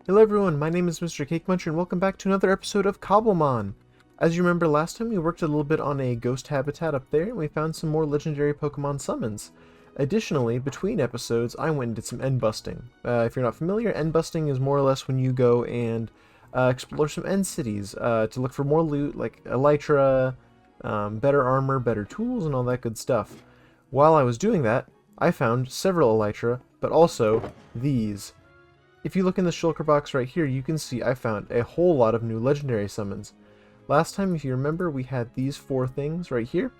Hello everyone, my name is Mr. Cake Muncher and welcome back to another episode of Cobblemon. As you remember last time we worked a little bit on a ghost habitat up there and we found some more legendary Pokemon summons. Additionally, between episodes I went and did some end busting. If you're not familiar, end busting is more or less when you go and explore some end cities to look for more loot like elytra, better armor, better tools, and all that good stuff. While I was doing that, I found several elytra, but also these. If you look in the shulker box right here, you can see I found a whole lot of new legendary summons. Last time, if you remember, we had these four things right here.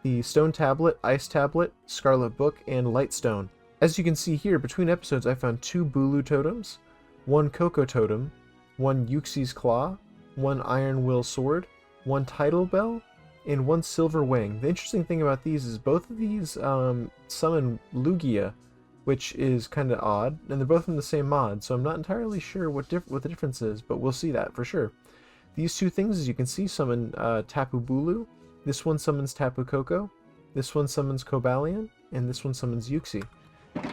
The Stone Tablet, Ice Tablet, Scarlet Book, and Lightstone. As you can see here, between episodes I found 2 Bulu Totems, 1 Cocoa Totem, 1 Uxie's Claw, 1 Iron Will Sword, 1 Tidal Bell, and 1 Silver Wing. The interesting thing about these is both of these summon Lugia, which is kind of odd, and they're both from the same mod, so I'm not entirely sure what the difference is, but we'll see that for sure. These two things, as you can see, summon Tapu Bulu. This one summons Tapu Koko. This one summons Cobalion, and this one summons Uxie.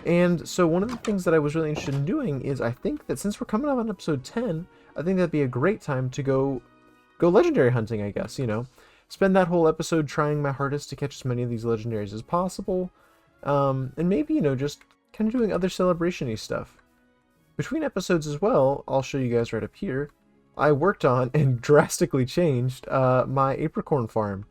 And so one of the things that I was really interested in doing is I think that since we're coming up on episode 10, I think that'd be a great time to go legendary hunting, I guess, you know. Spend that whole episode trying my hardest to catch as many of these legendaries as possible. And maybe, you know, just kind of doing other celebration-y stuff. Between episodes as well, I'll show you guys right up here, I worked on and drastically changed my apricorn farm.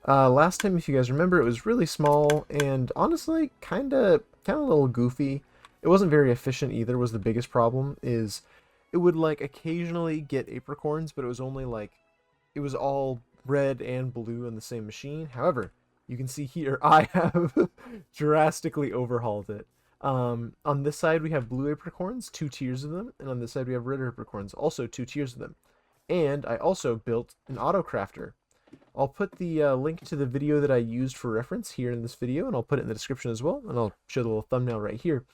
Last time, if you guys remember, it was really small and honestly kind of a little goofy. It wasn't very efficient either, was the biggest problem. Is it would like occasionally get apricorns, but it was only like, it was all red and blue on the same machine. However, you can see here I have drastically overhauled it. On this side we have blue apricorns, 2 tiers of them, and on this side we have red apricorns, also 2 tiers of them. And I also built an auto crafter. I'll put the link to the video that I used for reference here in this video, and I'll put it in the description as well, and I'll show the little thumbnail right here.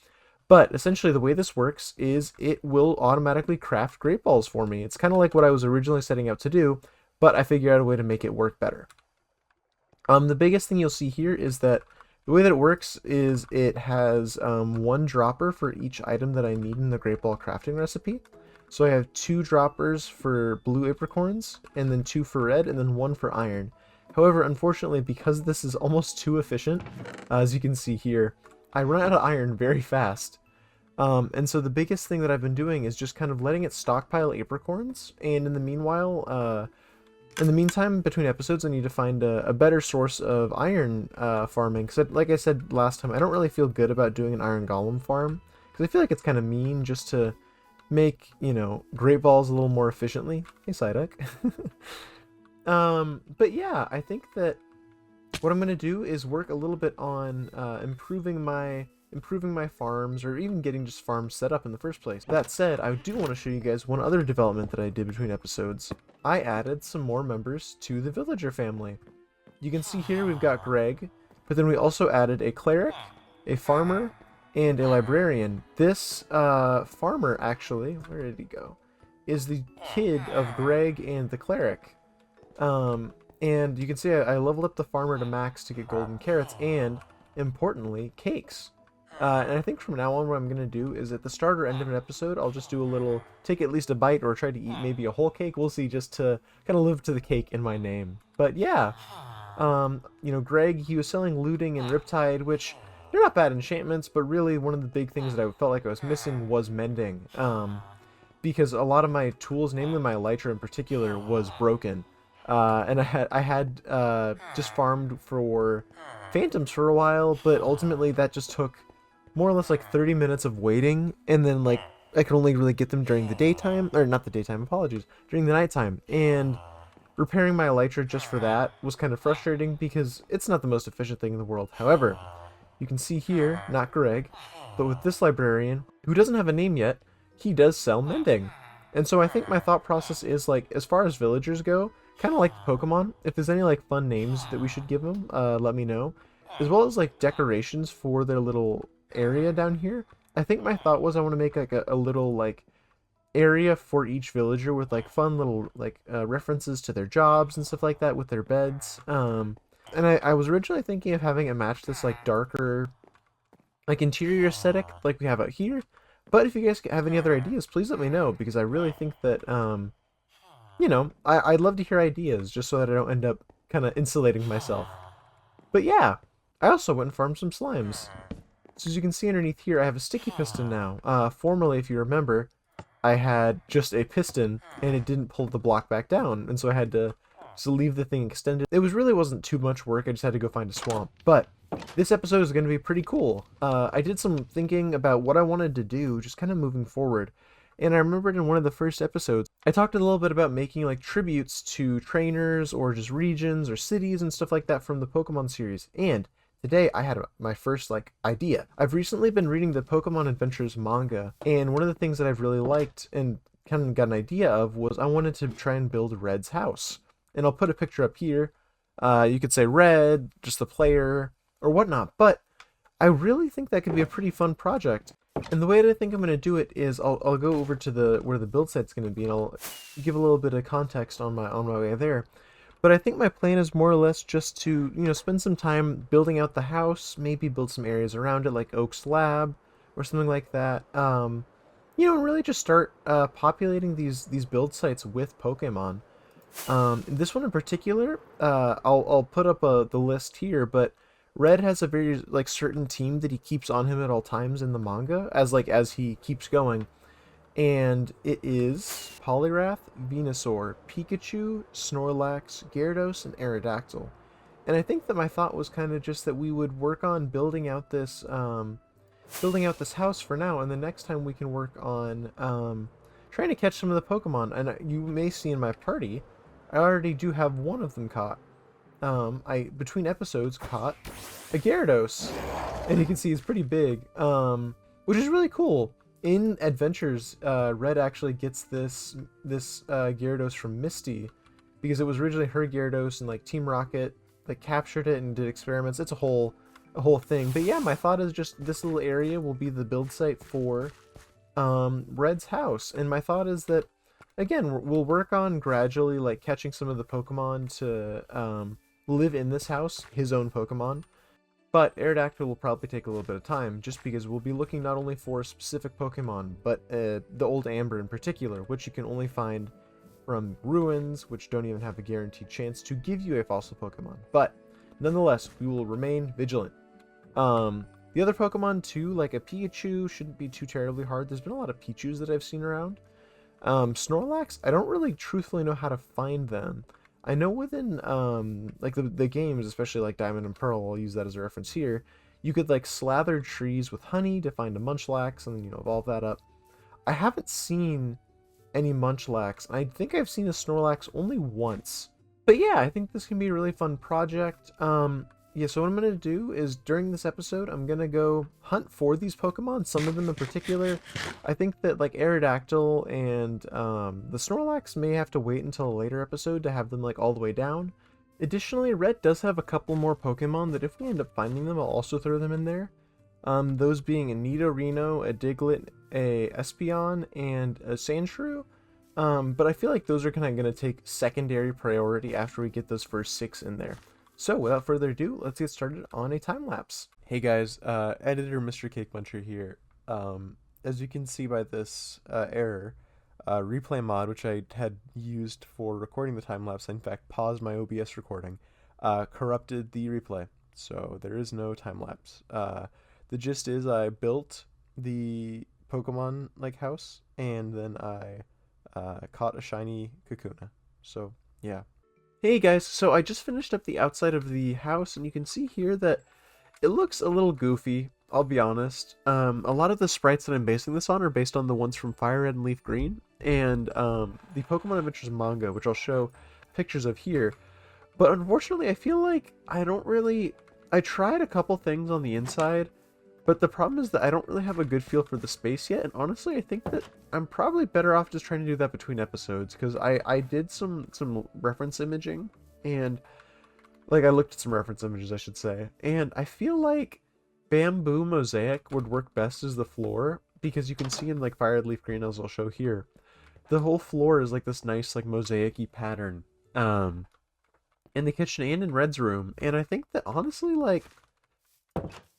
But essentially the way this works is it will automatically craft great balls for me. It's kind of like what I was originally setting out to do, but I figured out a way to make it work better. The biggest thing you'll see here is that the way that it works is it has 1 dropper for each item that I need in the Great Ball crafting recipe. So I have 2 droppers for blue apricorns, and then 2 for red, and then 1 for iron. However, unfortunately, because this is almost too efficient, as you can see here, I run out of iron very fast. And so the biggest thing that I've been doing is just kind of letting it stockpile apricorns, and in the meanwhile, in the meantime, between episodes, I need to find a better source of iron farming. Because, like I said last time, I don't really feel good about doing an iron golem farm. Because I feel like it's kind of mean just to make, you know, great balls a little more efficiently. Hey, Psyduck. But yeah, I think that what I'm going to do is work a little bit on improving my farms, or even getting just farms set up in the first place. That said, I do want to show you guys one other development that I did between episodes. I added some more members to the villager family. You can see here we've got Greg, but then we also added a cleric, a farmer, and a librarian. This farmer, actually, where did he go, is the kid of Greg and the cleric. And you can see I leveled up the farmer to max to get golden carrots and, importantly, cakes. And I think from now on what I'm going to do is at the start or end of an episode, I'll just do a little, take at least a bite or try to eat maybe a whole cake. We'll see, just to kind of live to the cake in my name. But yeah, you know, Greg, he was selling looting and Riptide, which they're not bad enchantments, but really one of the big things that I felt like I was missing was mending. Because a lot of my tools, namely my elytra in particular, was broken. And I had just farmed for phantoms for a while, but ultimately that just took more or less like 30 minutes of waiting, and then like I could only really get them during the daytime, or not the daytime, apologies, during the nighttime. And repairing my elytra just for that was kind of frustrating because it's not the most efficient thing in the world. However, you can see here, not Greg, but with this librarian, who doesn't have a name yet, he does sell mending. And so I think my thought process is, like, as far as villagers go, kind of like Pokemon, if there's any like fun names that we should give them, let me know. As well as like decorations for their little area down here. I think my thought was I want to make like a little like area for each villager with like fun little like references to their jobs and stuff like that with their beds. And I was originally thinking of having it match this like darker like interior aesthetic like we have out here, But if you guys have any other ideas, please let me know, because I really think that, you know, I'd love to hear ideas, just so that I don't end up kind of insulating myself. But yeah, I also went and farmed some slimes. So as you can see underneath here, I have a sticky piston now. Formerly, if you remember, I had just a piston, and it didn't pull the block back down, and so I had to leave the thing extended. It really wasn't too much work, I just had to go find a swamp. But this episode is going to be pretty cool. I did some thinking about what I wanted to do, just kind of moving forward. And I remembered in one of the first episodes, I talked a little bit about making like tributes to trainers or just regions or cities and stuff like that from the Pokemon series. And today I had my first like idea. I've recently been reading the Pokemon Adventures manga, and one of the things that I've really liked and kind of got an idea of was I wanted to try and build Red's house. And I'll put a picture up here. You could say Red, just the player, or whatnot, but I really think that could be a pretty fun project. And the way that I think I'm going to do it is I'll go over to where the build site's going to be, and I'll give a little bit of context on my way there. But I think my plan is more or less just to, you know, spend some time building out the house, maybe build some areas around it like Oak's Lab or something like that. You know, and really just start populating these build sites with Pokemon. This one in particular, I'll put up the list here, but Red has a very like certain team that he keeps on him at all times in the manga as he keeps going. And it is Poliwrath, Venusaur, Pikachu, Snorlax, Gyarados, and Aerodactyl. And I think that my thought was kind of just that we would work on building out this house for now, and the next time we can work on trying to catch some of the Pokemon. And you may see in my party, I already do have one of them caught. I between episodes caught a Gyarados, and you can see he's pretty big, which is really cool. In Adventures, Red actually gets this Gyarados from Misty, because it was originally her Gyarados, and like Team Rocket like captured it and did experiments. It's a whole thing. But yeah, my thought is just this little area will be the build site for Red's house, and my thought is that again we'll work on gradually like catching some of the Pokemon to live in this house, his own Pokemon. But Aerodactyl will probably take a little bit of time, just because we'll be looking not only for a specific Pokemon, but the Old Amber in particular, which you can only find from ruins, which don't even have a guaranteed chance to give you a fossil Pokemon. But nonetheless, we will remain vigilant. The other Pokemon too, like a Pikachu, shouldn't be too terribly hard. There's been a lot of Pichus that I've seen around. Snorlax, I don't really truthfully know how to find them. I know within like the games, especially like Diamond and Pearl, I'll use that as a reference here, you could like slather trees with honey to find a Munchlax and then, you know, evolve that up. I haven't seen any Munchlax. I think I've seen a Snorlax only once. But yeah, I think this can be a really fun project. Yeah, so what I'm going to do is during this episode, I'm going to go hunt for these Pokemon, some of them in particular. I think that like Aerodactyl and the Snorlax may have to wait until a later episode to have them like all the way down. Additionally, Red does have a couple more Pokemon that if we end up finding them, I'll also throw them in there. Those being a Nidorino, a Diglett, a Espeon, and a Sandshrew. But I feel like those are kind of going to take secondary priority after we get those first 6 in there. So without further ado, let's get started on a time lapse. Hey guys, editor Mr. Cake Muncher here. As you can see by this error, replay mod, which I had used for recording the time lapse, I in fact paused my OBS recording, corrupted the replay. So there is no time lapse. The gist is I built the Pokemon like house, and then I caught a shiny Kakuna. So yeah. Hey guys, so I just finished up the outside of the house, and you can see here that it looks a little goofy, I'll be honest. A lot of the sprites that I'm basing this on are based on the ones from Fire Red and Leaf Green, and the Pokemon Adventures manga, which I'll show pictures of here. But unfortunately, I feel like I tried a couple things on the inside, but the problem is that I don't really have a good feel for the space yet, and honestly, I think that I'm probably better off just trying to do that between episodes, because I did some reference imaging, and, like, I looked at some reference images, I should say, and I feel like bamboo mosaic would work best as the floor, because you can see in, like, Fire Red Leaf Green, as I'll show here, the whole floor is, like, this nice, like, mosaic-y pattern, in the kitchen and in Red's room, and I think that, honestly, like,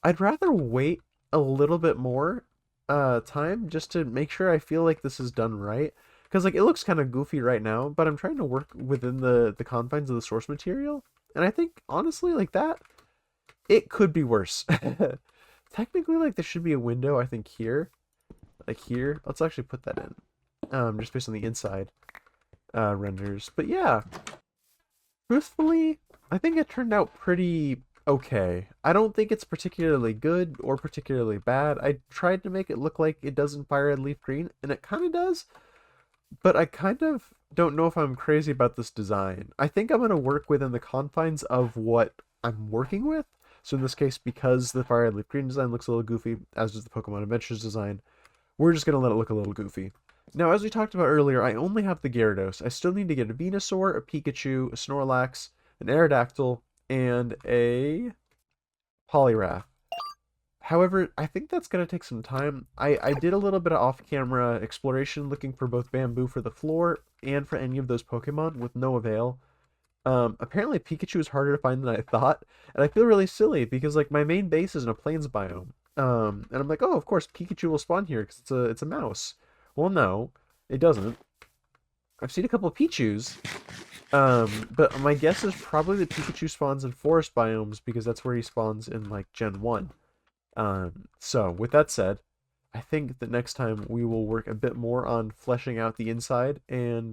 I'd rather wait a little bit more time just to make sure I feel like this is done right. Because like it looks kind of goofy right now, but I'm trying to work within the confines of the source material. And I think honestly like that, it could be worse. Technically, like there should be a window, I think here. Like here. Let's actually put that in. Just based on the inside renders. But yeah, truthfully, I think it turned out pretty okay. I don't think it's particularly good or particularly bad. I tried to make it look like it does in Fire Red Leaf Green, and it kind of does. But I kind of don't know if I'm crazy about this design. I think I'm going to work within the confines of what I'm working with. So in this case, because the Fire Red Leaf Green design looks a little goofy, as does the Pokemon Adventures design, we're just going to let it look a little goofy. Now, as we talked about earlier, I only have the Gyarados. I still need to get a Venusaur, a Pikachu, a Snorlax, an Aerodactyl, and a Poliwrath. However, I think that's going to take some time. I did a little bit of off-camera exploration looking for both bamboo for the floor and for any of those Pokemon with no avail. Apparently Pikachu is harder to find than I thought, and I feel really silly because like my main base is in a plains biome. And I'm like, oh, of course Pikachu will spawn here because it's a mouse. Well, no, it doesn't. I've seen a couple of Pichus, but my guess is probably that Pikachu spawns in forest biomes because that's where he spawns in like Gen 1. So with that said, I think that next time we will work a bit more on fleshing out the inside and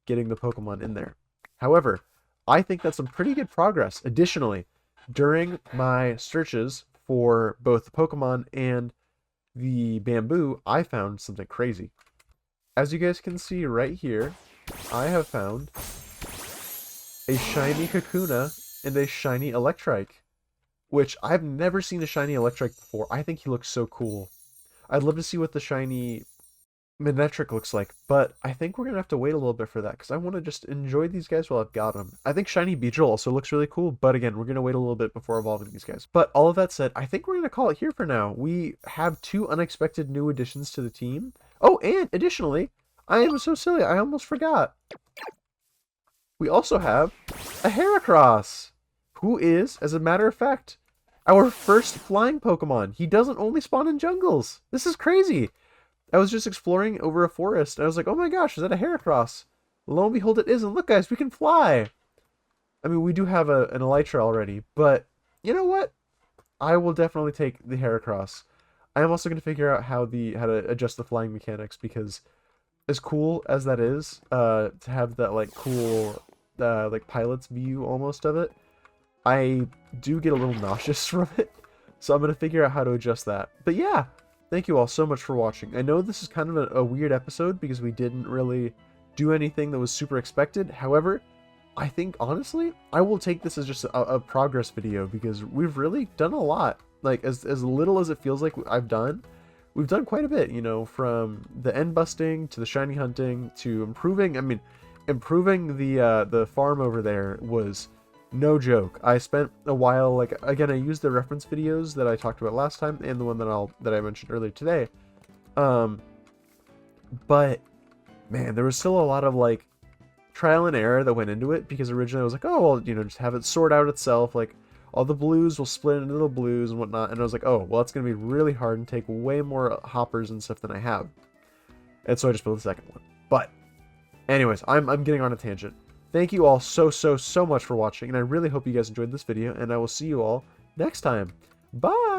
getting the Pokemon in there. However, I think that's some pretty good progress. Additionally, during my searches for both the Pokemon and the bamboo, I found something crazy. As you guys can see right here, I have found a shiny Kakuna and a shiny Electrike, which I've never seen a shiny Electrike before. I think he looks so cool. I'd love to see what the shiny Manectric looks like, but I think we're going to have to wait a little bit for that because I want to just enjoy these guys while I've got them. I think shiny Beedrill also looks really cool, but again, we're going to wait a little bit before evolving these guys. But all of that said, I think we're going to call it here for now. We have 2 unexpected new additions to the team. Oh, and additionally, I am so silly, I almost forgot. We also have a Heracross, who is, as a matter of fact, our first flying Pokemon. He doesn't only spawn in jungles. This is crazy. I was just exploring over a forest, and I was like, oh my gosh, is that a Heracross? Lo and behold, it is, and look guys, we can fly! I mean, we do have an Elytra already, but you know what? I will definitely take the Heracross. I am also going to figure out how to adjust the flying mechanics, because as cool as that is, to have that like cool like pilot's view almost of it, I do get a little nauseous from it. So I'm going to figure out how to adjust that. But yeah, thank you all so much for watching. I know this is kind of a weird episode because we didn't really do anything that was super expected. However, I think honestly, I will take this as just a progress video because we've really done a lot. Like as little as it feels like I've done, we've done quite a bit, you know, from the end busting to the shiny hunting to improving. I mean, improving the farm over there was no joke. I spent a while, like, again, I used the reference videos that I talked about last time and the one that I mentioned earlier today. But man, there was still a lot of like trial and error that went into it because originally I was like, oh, well, you know, just have it sort out itself. Like all the blues will split into little blues and whatnot. And I was like, oh, well, it's going to be really hard and take way more hoppers and stuff than I have. And so I just built the second one. But anyways, I'm getting on a tangent. Thank you all so much for watching, and I really hope you guys enjoyed this video, and I will see you all next time. Bye!